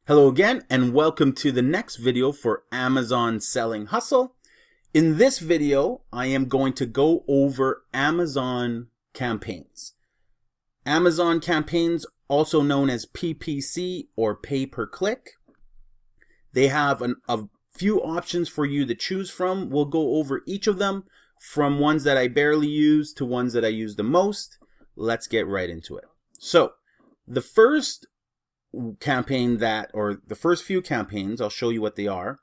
Hello again, and welcome to the next video for Amazon Selling Hustle. In this video, I am going to go over Amazon campaigns. Amazon campaigns, also known as PPC or pay per click. They have a few options for you to choose from. We'll go over each of them, from ones that I barely use to ones that I use the most. Let's get right into it. So, the first campaign the first few campaigns, I'll show you what they are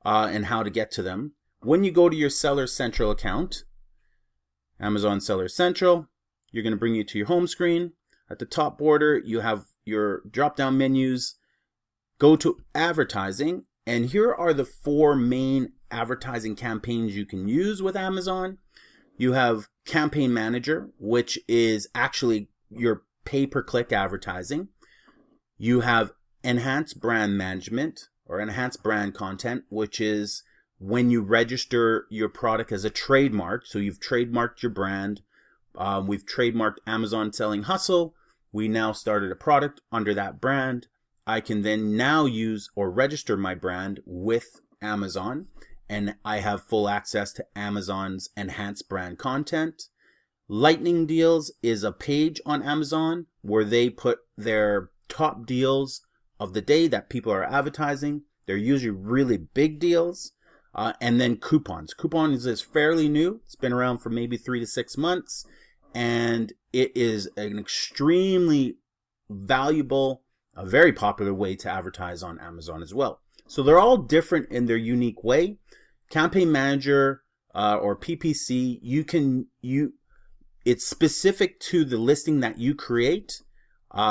and how to get to them. When you go to your Seller Central account, Amazon Seller Central, you're going to bring you to your home screen. At the top border, you have your drop-down menus. Go to advertising, and here are the four main advertising campaigns you can use with Amazon. You have Campaign Manager, which is actually your pay-per-click advertising. You have Enhanced Brand Management or Enhanced Brand Content, which is when you register your product as a trademark. So you've trademarked your brand. We've trademarked Amazon Selling Hustle. We now started a product under that brand. I can then now use or register my brand with Amazon, and I have full access to Amazon's Enhanced Brand Content. Lightning Deals is a page on Amazon where they put their top deals of the day that people are advertising. They're usually really big deals. And then coupons. Coupons is fairly new. It's been around for maybe 3 to 6 months. And it is an extremely valuable, a very popular way to advertise on Amazon as well. So they're all different in their unique way. Campaign Manager or PPC, it's specific to the listing that you create.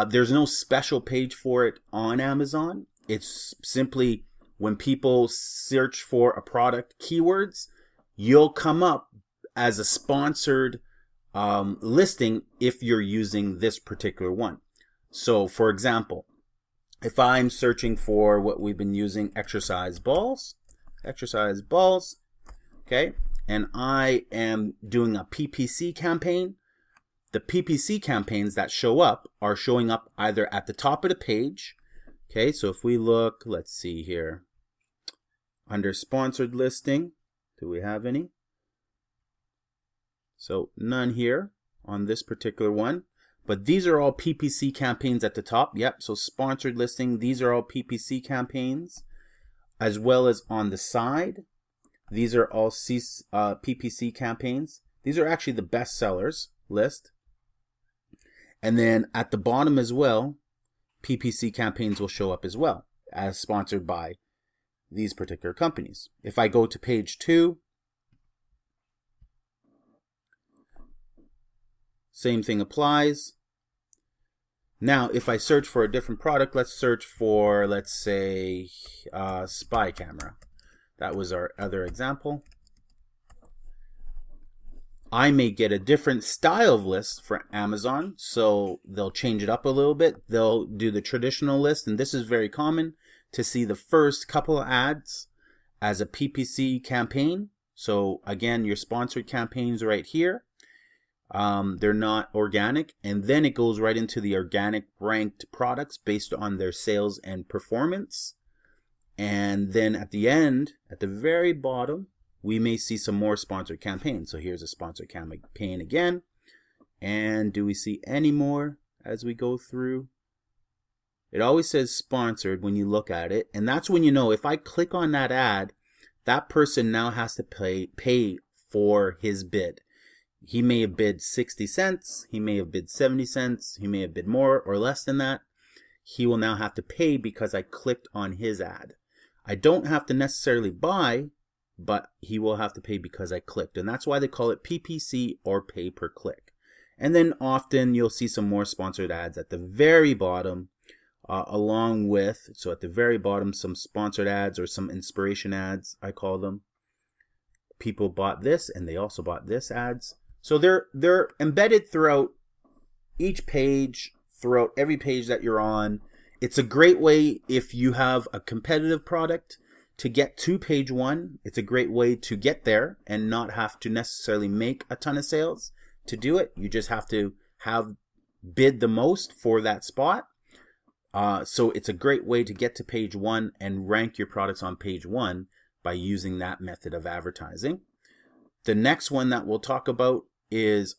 There's no special page for it on Amazon. It's simply when people search for a product keywords, you'll come up as a sponsored listing if you're using this particular one. So for example, if I'm searching for what we've been using, exercise balls, okay, and I am doing a PPC campaign, the PPC campaigns that show up are showing up either at the top of the page. Okay, so if we look, let's see here, under sponsored listing, do we have any? So none here on this particular one, but these are all PPC campaigns at the top. Yep, so sponsored listing, these are all PPC campaigns, as well as on the side. These are all PPC campaigns. These are actually the best sellers list. And then at the bottom as well, PPC campaigns will show up as well as sponsored by these particular companies. If I go to page 2, same thing applies. Now, if I search for a different product, let's search for, let's say, spy camera. That was our other example. I may get a different style of list for Amazon, so they'll change it up a little bit. They'll do the traditional list, and this is very common to see the first couple of ads as a PPC campaign. So again, your sponsored campaigns right here. They're not organic, and then it goes right into the organic ranked products based on their sales and performance. And then at the end, at the very bottom, we may see some more sponsored campaigns. So here's a sponsored campaign again. And do we see any more as we go through? It always says sponsored when you look at it. And that's when you know, if I click on that ad, that person now has to pay for his bid. He may have bid 60 cents. He may have bid 70 cents. He may have bid more or less than that. He will now have to pay because I clicked on his ad. I don't have to necessarily buy, but he will have to pay because I clicked. And that's why they call it PPC or pay per click. And then often you'll see some more sponsored ads at the very bottom, along with, so at the very bottom, some sponsored ads or some inspiration ads, I call them. People bought this and they also bought this ads. So they're embedded throughout each page, throughout every page that you're on. It's a great way if you have a competitive product to get to page 1. It's a great way to get there and not have to necessarily make a ton of sales to do it. You just have to have bid the most for that spot. So it's a great way to get to page 1 and rank your products on page 1 by using that method of advertising. The next one that we'll talk about is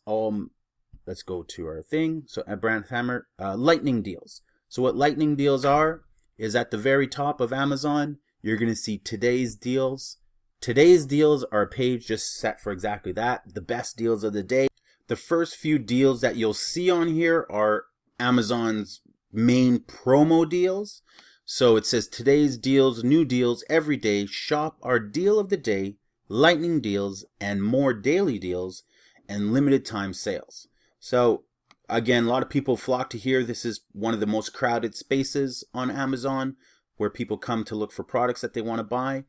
let's go to our thing. So at Brand Hammer, lightning deals. So what lightning deals are is at the very top of Amazon, you're going to see today's deals. Today's deals are a page just set for exactly that, the best deals of the day. The first few deals that you'll see on here are Amazon's main promo deals. So it says today's deals, new deals every day, shop our deal of the day, lightning deals, and more daily deals, and limited time sales. So again, a lot of people flock to here. This is one of the most crowded spaces on Amazon where people come to look for products that they want to buy.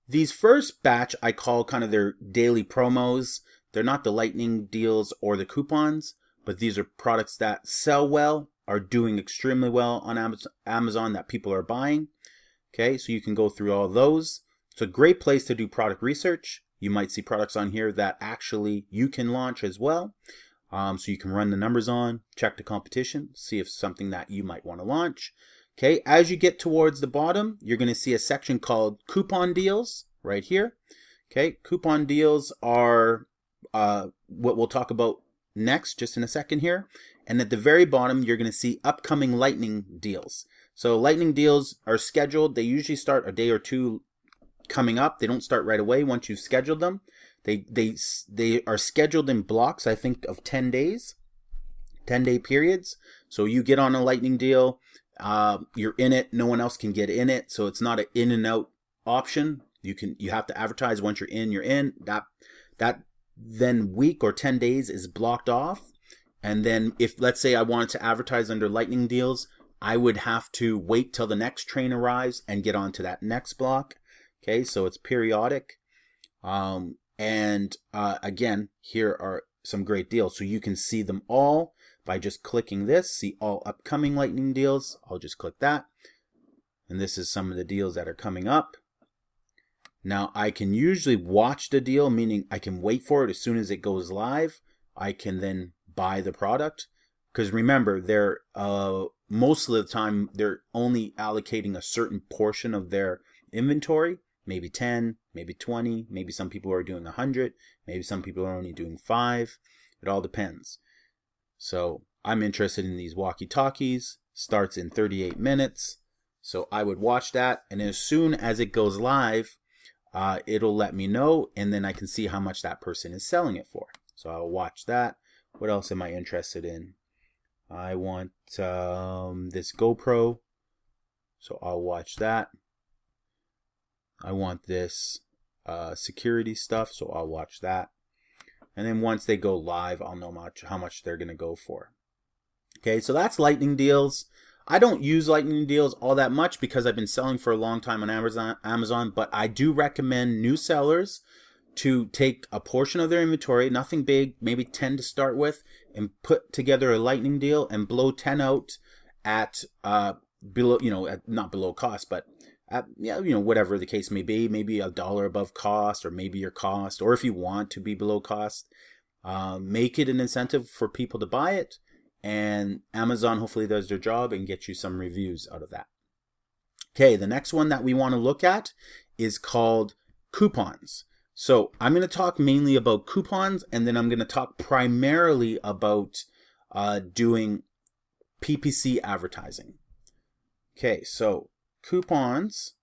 These first batch I call kind of their daily promos. They're not the lightning deals or the coupons, but these are products that sell well, are doing extremely well on Amazon that people are buying. Okay, so you can go through all those. It's a great place to do product research. You might see products on here that actually you can launch as well. So you can run the numbers on, check the competition, see if it's something that you might want to launch. Okay, as you get towards the bottom, you're going to see a section called coupon deals right here. Okay, coupon deals are what we'll talk about next, just in a second here. And at the very bottom, you're going to see upcoming lightning deals. So lightning deals are scheduled. They usually start a day or two coming up. They don't start right away once you've scheduled them. They are scheduled in blocks, I think, of 10 days, 10-day periods. So you get on a lightning deal, you're in it, no one else can get in it. So it's not an in and out option. You have to advertise. Once you're in, you're in. That then week or 10 days is blocked off. And then if, let's say I wanted to advertise under lightning deals, I would have to wait till the next train arrives and get onto that next block. Okay, so it's periodic. Again, here are some great deals. So you can see them all by just clicking this, see all upcoming lightning deals. I'll just click that. And this is some of the deals that are coming up. Now I can usually watch the deal, meaning I can wait for it as soon as it goes live. I can then buy the product, because remember, they're most of the time they're only allocating a certain portion of their inventory, maybe 10, maybe 20, maybe some people are doing 100, maybe some people are only doing 5. It all depends. So I'm interested in these walkie-talkies. Starts in 38 minutes. So I would watch that, and as soon as it goes live, it'll let me know, and then I can see how much that person is selling it for. So I'll watch that. What else am I interested in? I want this GoPro, so I'll watch that. I want this security stuff, so I'll watch that. And then once they go live, I'll know how much they're going to go for. Okay, so that's lightning deals. I don't use lightning deals all that much because I've been selling for a long time on Amazon, but I do recommend new sellers to take a portion of their inventory, nothing big, maybe 10 to start with, and put together a lightning deal and blow 10 out at below, not below cost, but at, whatever the case may be, maybe $1 above cost, or maybe your cost, or if you want to be below cost, make it an incentive for people to buy it, and Amazon hopefully does their job and get you some reviews out of that. Okay, the next one that we want to look at is called coupons. So I'm going to talk mainly about coupons, and then I'm going to talk primarily about doing PPC advertising. Okay, so coupons,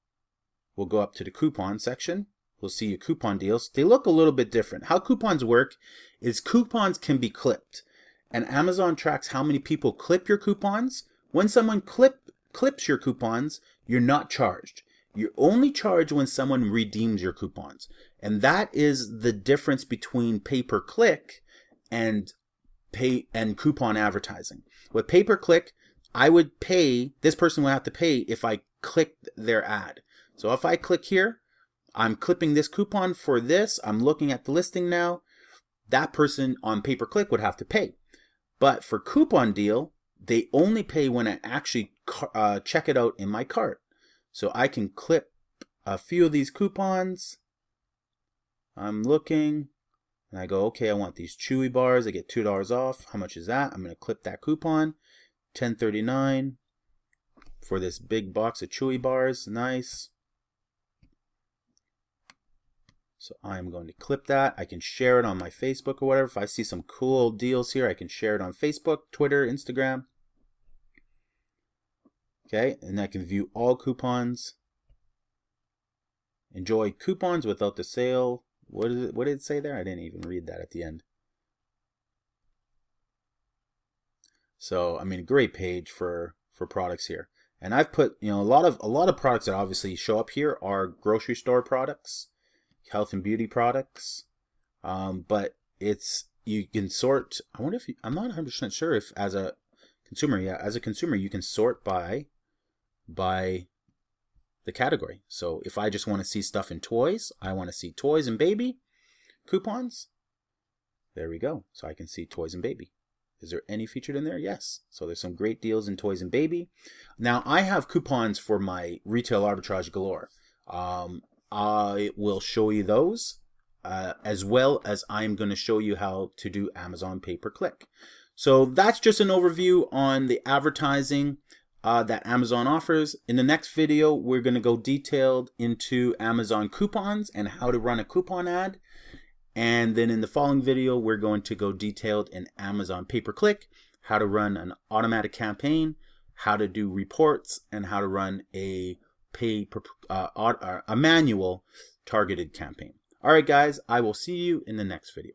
we'll go up to the coupon section. We'll see your coupon deals. They look a little bit different. How coupons work is coupons can be clipped, and Amazon tracks how many people clip your coupons. When someone clips your coupons, you're not charged. You're only charged when someone redeems your coupons. And that is the difference between pay-per-click and coupon advertising. With pay-per-click, I would pay, this person would have to pay if I clicked their ad. So if I click here, I'm clipping this coupon for this, I'm looking at the listing now, that person on pay-per-click would have to pay. But for coupon deal, they only pay when I actually check it out in my cart. So I can clip a few of these coupons. I'm looking and I go, okay, I want these chewy bars. I get $2 off. How much is that? I'm going to clip that coupon. $10.39 for this big box of Chewy bars. Nice. So I'm going to clip that. I can share it on my Facebook or whatever. If I see some cool deals here, I can share it on Facebook, Twitter, Instagram. Okay, and I can view all coupons. Enjoy coupons without the sale. What did it say there? I didn't even read that at the end. So, I mean, a great page for products here. And I've put, you know, a lot of products that obviously show up here are grocery store products, health and beauty products. But you can sort. I wonder if I'm not 100% sure if as a consumer, you can sort by the category. So if I just want to see stuff in toys, I want to see toys and baby coupons. There we go. So I can see toys and baby. Is there any featured in there? Yes. So there's some great deals in toys and baby. Now I have coupons for my retail arbitrage galore. I will show you those as well as I'm going to show you how to do Amazon pay-per-click. So that's just an overview on the advertising that Amazon offers. In the next video, we're going to go detailed into Amazon coupons and how to run a coupon ad. And then in the following video, we're going to go detailed in Amazon pay-per-click, how to run an automatic campaign, how to do reports, and how to run a manual targeted campaign. All right, guys, I will see you in the next video.